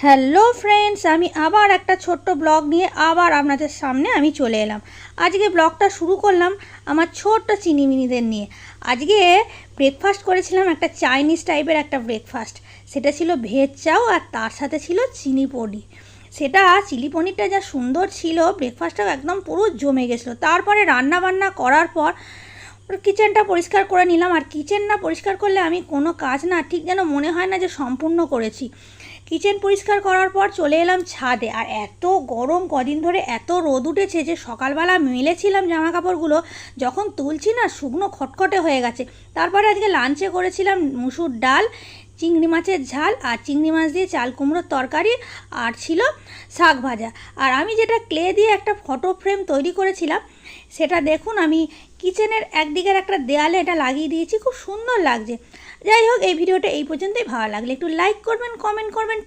Hello friends, আমি আবার একটা ছোট্ট ব্লগ নিয়ে আবার আপনাদের সামনে আমি চলে এলাম। আজকে ব্লগটা শুরু করলাম আমার ছোট্ট চিনিমিনিদের নিয়ে। আজকে ব্রেকফাস্ট করেছিলাম একটা চাইনিজ টাইপের একটা ব্রেকফাস্ট। সেটা ছিল ভেজ চাও আর তার সাথে ছিল চিনি পনির। সেটা চিলি পনিরটা যা সুন্দর ছিল, ব্রেকফাস্টটা একদম পুরো জমে গেছিলো। তারপরে রান্না বান্না করার পর কিচেনটা পরিষ্কার করে নিলাম। আর কিচেন না পরিষ্কার করলে আমি কোনো কাজ না ঠিক যেন মনে হয় না যে সম্পূর্ণ করেছি। কিচেন পরিষ্কার করার পর চলে এলাম ছাদে। আর এত গরম, কদিন ধরে এত রোদ উঠেছে যে সকালবেলা মেলেছিলাম জামা কাপড়গুলো, যখন তুলছি না শুকনো খটখটে হয়ে গেছে। তারপরে আজকে লাঞ্চে করেছিলাম মুসুর ডাল, চিংড়ি মাছের ঝাল আর চিংড়ি মাছ দিয়ে চাল কুমড়োর তরকারি, আর ছিল শাক ভাজা। আর আমি যেটা ক্লে দিয়ে একটা ফটো ফ্রেম তৈরি করেছিলাম, সেটা দেখুন আমি কিচেনের একদিকের একটা দেয়ালে এটা লাগিয়ে দিয়েছি, খুব সুন্দর লাগছে। যাই হোক, এই ভিডিওটা এই পর্যন্তই। ভালো লাগলে একটু লাইক করবেন, কমেন্ট করবেন।